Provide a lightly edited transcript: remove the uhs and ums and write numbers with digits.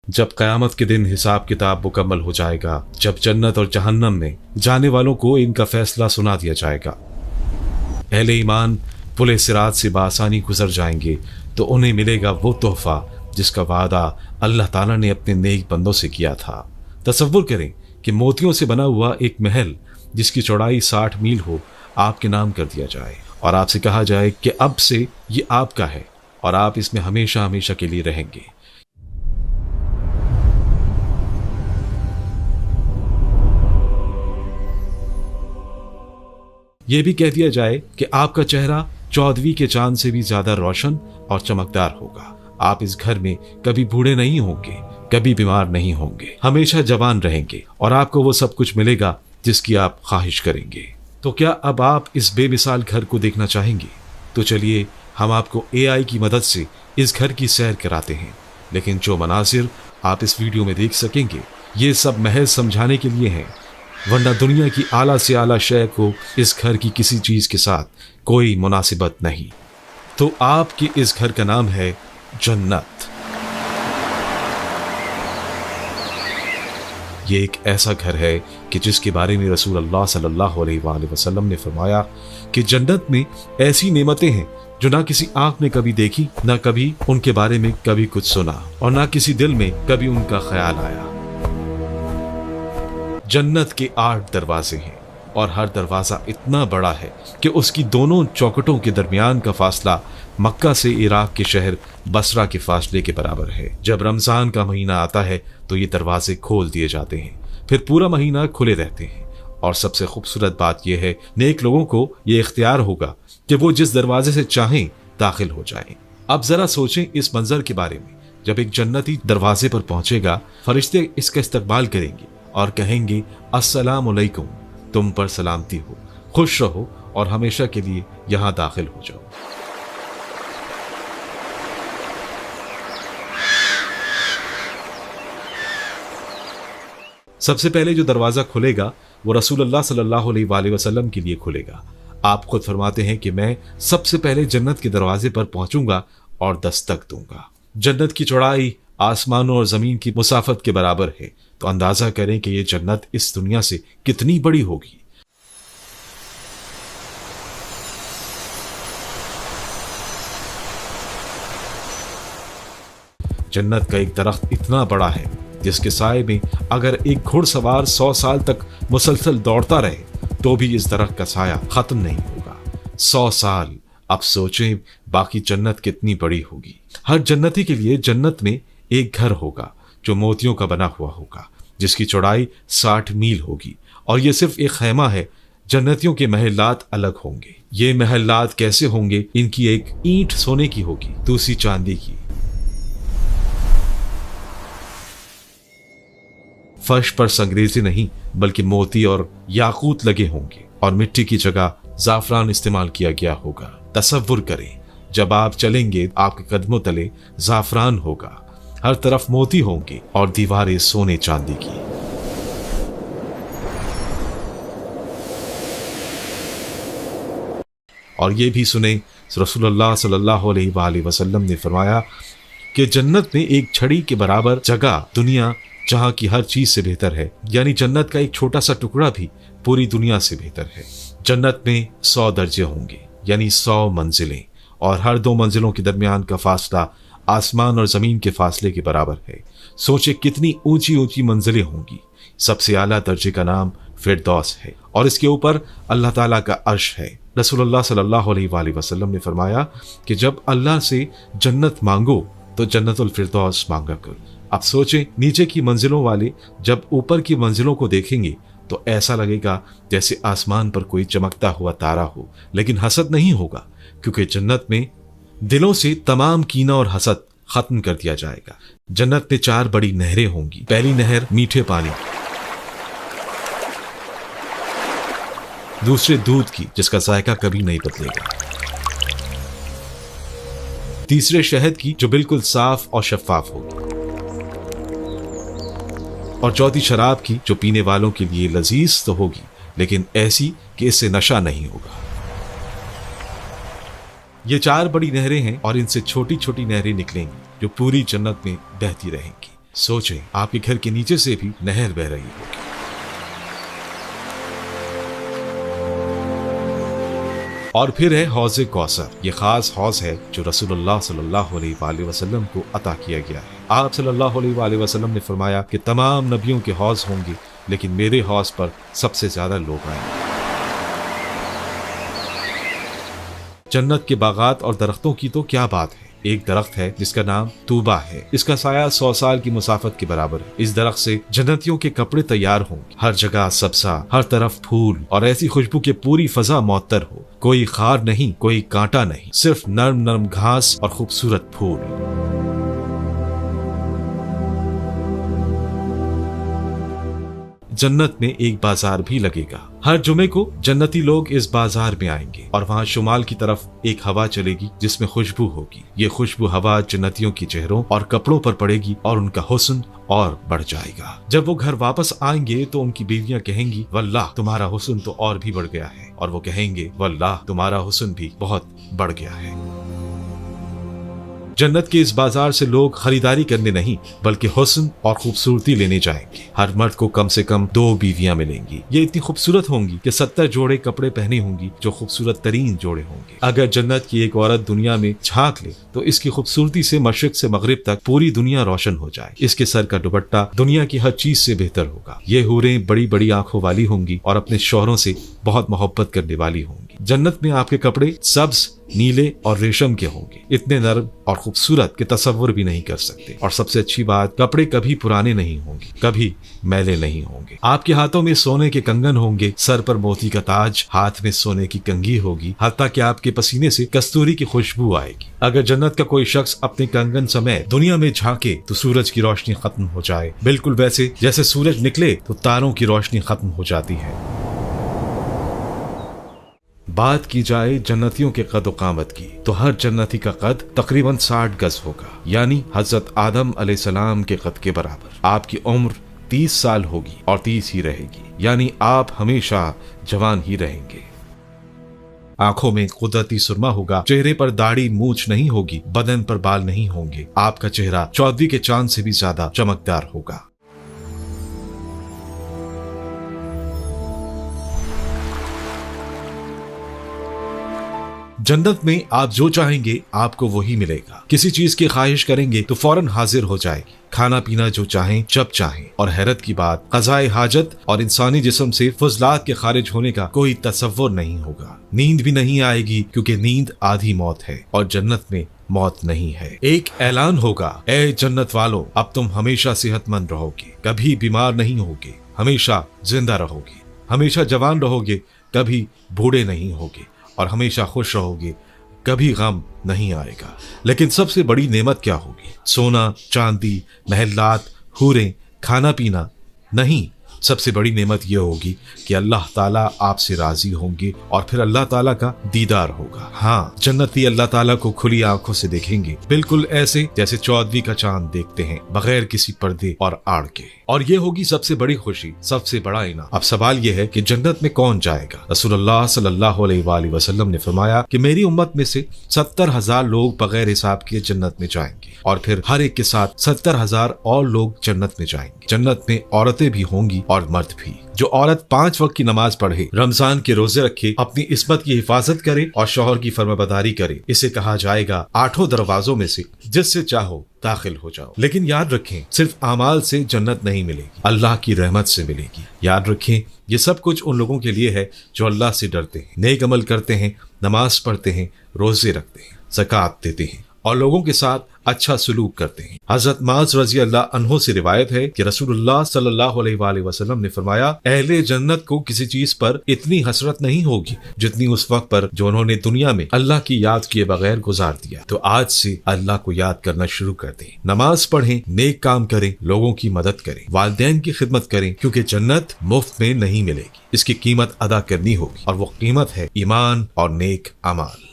जब क़यामत के दिन हिसाब किताब मुकम्मल हो जाएगा, जब जन्नत और जहन्नम में जाने वालों को इनका फैसला सुना दिया जाएगा, अहले ईमान पुले सिरात से बासानी गुजर जाएंगे तो उन्हें मिलेगा वो तोहफा जिसका वादा अल्लाह ताला ने अपने नेक बंदों से किया था। तसव्वुर करें कि मोतियों से बना हुआ एक महल जिसकी चौड़ाई 60 मील हो आपके नाम कर दिया जाए और आपसे कहा जाए कि अब से ये आपका है और आप इसमें हमेशा हमेशा के लिए रहेंगे। यह भी कह दिया जाए कि आपका चेहरा 14वीं के चांद से भी ज्यादा रोशन और चमकदार होगा। आप इस घर में कभी बूढ़े नहीं होंगे, कभी बीमार नहीं होंगे, हमेशा जवान रहेंगे और आपको वो सब कुछ मिलेगा जिसकी आप ख्वाहिश करेंगे। तो क्या अब आप इस बेमिसाल घर को देखना चाहेंगे? तो चलिए हम आपको AI की मदद से इस घर की सैर कराते हैं। लेकिन जो मनासिर आप इस वीडियो में देख सकेंगे ये सब महज समझाने के लिए हैं, वरना दुनिया की आला से आला शय को इस घर की किसी चीज के साथ कोई मुनासिबत नहीं। तो आपके इस घर का नाम है जन्नत। ये एक ऐसा घर है कि जिसके बारे में रसूल अल्लाह सल्लल्लाहु अलैहि वसल्लम ने फरमाया कि जन्नत में ऐसी नेमतें हैं जो ना किसी आंख ने कभी देखी, ना कभी उनके बारे में कभी कुछ सुना और ना किसी दिल में कभी उनका ख्याल आया। जन्नत के 8 दरवाजे हैं और हर दरवाजा इतना बड़ा है कि उसकी दोनों चौखटों के दरमियान का फासला मक्का से इराक के शहर बसरा के फासले के बराबर है। जब रमजान का महीना आता है तो ये दरवाजे खोल दिए जाते हैं, फिर पूरा महीना खुले रहते हैं। और सबसे खूबसूरत बात यह है, नेक लोगों को ये इख्तियार होगा कि वो जिस दरवाजे से चाहें दाखिल हो जाएं। अब जरा सोचें इस मंजर के बारे में। जब एक जन्नती दरवाजे पर पहुंचेगा, फरिश्ते इसका इस्तकबाल करेंगे और कहेंगे अस्सलाम अलैकुम, तुम पर सलामती हो, खुश रहो और हमेशा के लिए यहां दाखिल हो जाओ। सबसे पहले जो दरवाजा खुलेगा वो रसूलुल्लाह सल्लल्लाहु अलैहि वसल्लम के लिए खुलेगा। आप खुद फरमाते हैं कि मैं सबसे पहले जन्नत के दरवाजे पर पहुंचूंगा और दस्तक दूंगा। जन्नत की चौड़ाई आसमानों और जमीन की मुसाफत के बराबर है, तो अंदाजा करें कि यह जन्नत इस दुनिया से कितनी बड़ी होगी। जन्नत का एक दरख्त इतना बड़ा है जिसके साए में अगर एक घुड़सवार 100 साल तक मुसलसल दौड़ता रहे तो भी इस दरख्त का साया खत्म नहीं होगा। 100 साल। अब सोचें बाकी जन्नत कितनी बड़ी होगी। हर जन्नती के लिए जन्नत में एक घर होगा जो मोतियों का बना हुआ होगा, जिसकी चौड़ाई 60 मील होगी और यह सिर्फ एक खैमा है। जन्नतियों के महलात अलग होंगे। ये महलात कैसे होंगे? इनकी एक ईंट सोने की होगी, दूसरी चांदी की। फर्श पर संगरेजे नहीं बल्कि मोती और याकूत लगे होंगे और मिट्टी की जगह जाफरान इस्तेमाल किया गया होगा। तसव्वुर करें, जब आप चलेंगे आपके कदमों तले जाफरान होगा, हर तरफ मोती होंगे और दीवारें सोने चांदी की। और ये भी सुने, रसूलुल्लाह सल्लल्लाहु अलैहि वसल्लम ने फरमाया कि जन्नत में एक छड़ी के बराबर जगह दुनिया जहां की हर चीज से बेहतर है, यानी जन्नत का एक छोटा सा टुकड़ा भी पूरी दुनिया से बेहतर है। जन्नत में 100 दर्जे होंगे, यानी 100 मंजिलें, और हर 2 मंजिलों के दरमियान का फासला आसमान और जमीन के फासले के बराबर है। सोचे कितनी ऊंची ऊंची मंजिलें होंगी। सबसे आला दर्जे का नाम फिरदौस है और इसके ऊपर अल्लाह ताला का अर्श है। रसूलुल्लाह सल्लल्लाहु अलैहि वसल्लम ने फरमाया कि जब अल्लाह से जन्नत मांगो तो जन्नतुल फिरदौस मांगा करो। अब सोचें, नीचे की मंजिलों वाले जब ऊपर की मंजिलों को देखेंगे तो ऐसा लगेगा जैसे आसमान पर कोई चमकता हुआ तारा हो, लेकिन हसद नहीं होगा, क्योंकि जन्नत में दिलों से तमाम कीना और हसद खत्म कर दिया जाएगा। जन्नत में 4 बड़ी नहरें होंगी। पहली नहर मीठे पानी की, दूसरे दूध की जिसका जायका कभी नहीं बदलेगा, तीसरे शहद की जो बिल्कुल साफ और शफाफ होगी, और चौथी शराब की जो पीने वालों के लिए लजीज तो होगी लेकिन ऐसी कि इससे नशा नहीं होगा। ये 4 बड़ी नहरें हैं और इनसे छोटी छोटी नहरें निकलेंगी जो पूरी जन्नत में बहती रहेंगी। सोचें, आपके घर के नीचे से भी नहर बह रही होगी। और फिर है हौज़े कौसर। ये खास हौज है जो रसूलुल्लाह सल्लल्लाहु अलैहि वसल्लम को अता किया गया है। आप सल्लल्लाहु अलैहि वसल्लम ने फरमाया कि तमाम नबियों के हौज होंगे, लेकिन मेरे हौज पर सबसे ज्यादा लोग आएंगे। जन्नत के बागात और दरख्तों की तो क्या बात है। एक दरख्त है जिसका नाम तूबा है। इसका साया 100 साल की मुसाफत के बराबर है। इस दरख्त से जन्नतियों के कपड़े तैयार होंगे। हर जगह सब्जा, हर तरफ फूल और ऐसी खुशबू के पूरी फजा मुअत्तर हो। कोई खार नहीं, कोई कांटा नहीं, सिर्फ नरम नरम घास और खूबसूरत फूल। जन्नत में एक बाजार भी लगेगा। हर जुमे को जन्नती लोग इस बाजार में आएंगे और वहाँ शुमाल की तरफ एक हवा चलेगी जिसमें खुशबू होगी। ये खुशबू हवा जन्नतियों के चेहरों और कपड़ों पर पड़ेगी और उनका हुस्न और बढ़ जाएगा। जब वो घर वापस आएंगे तो उनकी बीवियां कहेंगी, वल्लाह तुम्हारा हुस्न तो और भी बढ़ गया है। और वो कहेंगे, वल्लाह तुम्हारा हुस्न भी बहुत बढ़ गया है। जन्नत के इस बाजार से लोग खरीदारी करने नहीं बल्कि हुस्न और खूबसूरती लेने जाएंगे। हर मर्द को कम से कम 2 बीवियां मिलेंगी। ये इतनी खूबसूरत होंगी कि 70 जोड़े कपड़े पहने होंगी जो खूबसूरत तरीन जोड़े होंगे। अगर जन्नत की एक औरत दुनिया में झांक ले तो इसकी खूबसूरती से मशरिक से मगरिब तक पूरी दुनिया रोशन हो जाए। इसके सर का दुपट्टा दुनिया की हर चीज से बेहतर होगा। ये हूरें बड़ी बड़ी आंखों वाली होंगी और अपने शौहरों से बहुत मोहब्बत करने वाली होंगी। जन्नत में आपके कपड़े सब्ज, नीले और रेशम के होंगे, इतने नरम और खूबसूरत कि तसव्वुर भी नहीं कर सकते। और सबसे अच्छी बात, कपड़े कभी पुराने नहीं होंगे, कभी मैले नहीं होंगे। आपके हाथों में सोने के कंगन होंगे, सर पर मोती का ताज, हाथ में सोने की कंघी होगी, हत्ता कि आपके पसीने से कस्तूरी की खुशबू आएगी। अगर जन्नत का कोई शख्स अपने कंगन समेत दुनिया में झांके तो सूरज की रोशनी खत्म हो जाए, बिल्कुल वैसे जैसे सूरज निकले तो तारों की रोशनी खत्म हो जाती है। बात की जाए जन्नतियों के कद कामत की तो हर जन्नती का कद तकरीबन 60 गज होगा, यानी हजरत आदम अलैहिस्सलाम के कद के बराबर। आपकी उम्र 30 साल होगी और 30 ही रहेगी, यानी आप हमेशा जवान ही रहेंगे। आंखों में कुदरती सुरमा होगा, चेहरे पर दाढ़ी मूछ नहीं होगी, बदन पर बाल नहीं होंगे। आपका चेहरा चौदवी के चांद से भी ज्यादा चमकदार होगा। जन्नत में आप जो चाहेंगे आपको वही मिलेगा। किसी चीज की ख्वाहिश करेंगे तो फौरन हाजिर हो जाएगी। खाना पीना जो चाहें जब चाहें। और हैरत की बात, क़ज़ाए हाजत और इंसानी जिस्म से फजलात के खारिज होने का कोई तसव्वुर नहीं होगा। नींद भी नहीं आएगी क्योंकि नींद आधी मौत है और जन्नत में मौत नहीं है। एक ऐलान होगा, ए जन्नत वालों, अब तुम हमेशा सेहतमंद रहोगे, कभी बीमार नहीं होगे, हमेशा जिंदा रहोगे, हमेशा जवान रहोगे, कभी बूढ़े नहीं होगे और हमेशा खुश रहोगे, कभी गम नहीं आएगा। लेकिन सबसे बड़ी नेमत क्या होगी? सोना, चांदी, महलात, हूरें, खाना पीना नहीं। सबसे बड़ी नेमत यह होगी कि अल्लाह ताला आपसे राजी होंगे और फिर अल्लाह ताला का दीदार होगा। हाँ, जन्नती अल्लाह ताला को खुली आंखों से देखेंगे, बिल्कुल ऐसे जैसे चौदवी का चांद देखते हैं, बगैर किसी पर्दे और आड़ के। और ये होगी सबसे बड़ी खुशी, सबसे बड़ा इनाम। अब सवाल यह है कि जन्नत में कौन जाएगा? रसूलुल्लाह सल्लल्लाहु अलैहि वसल्लम ने फरमाया कि मेरी उम्मत में से 70,000 लोग बगैर हिसाब के जन्नत में जाएंगे और फिर हर एक के साथ 70,000 और लोग जन्नत में जाएंगे। जन्नत में औरतें भी होंगी और मर्द भी। जो औरत 5 वक्त की नमाज पढ़े, रमजान के रोजे रखे, अपनी इस्मत की हिफाजत करे और शौहर की फरमाबरदारी करे, इसे कहा जाएगा 8 दरवाजों में से जिससे चाहो दाखिल हो जाओ। लेकिन याद रखें, सिर्फ आमाल से जन्नत नहीं मिलेगी, अल्लाह की रहमत से मिलेगी। याद रखें, ये सब कुछ उन लोगों के लिए है जो अल्लाह से डरते हैं, नेक अमल करते हैं, नमाज पढ़ते हैं, रोजे रखते हैं, ज़कात देते हैं और लोगों के साथ अच्छा सलूक करते हैं। हजरत माज रजी अल्लाह अन्हो से रिवायत है कि रसूलुल्लाह सल्लल्लाहु अलैहि वसल्लम ने फरमाया, अहले जन्नत को किसी चीज पर इतनी हसरत नहीं होगी जितनी उस वक्त पर जो उन्होंने दुनिया में अल्लाह की याद किए बगैर गुजार दिया। तो आज से अल्लाह को याद करना शुरू कर दें, नमाज पढ़ें, नेक काम करें, लोगों की मदद करें, वालिदैन की खिदमत करें, क्योंकि जन्नत मुफ्त में नहीं मिलेगी, इसकी कीमत अदा करनी होगी और वो कीमत है ईमान और नेक अमाल।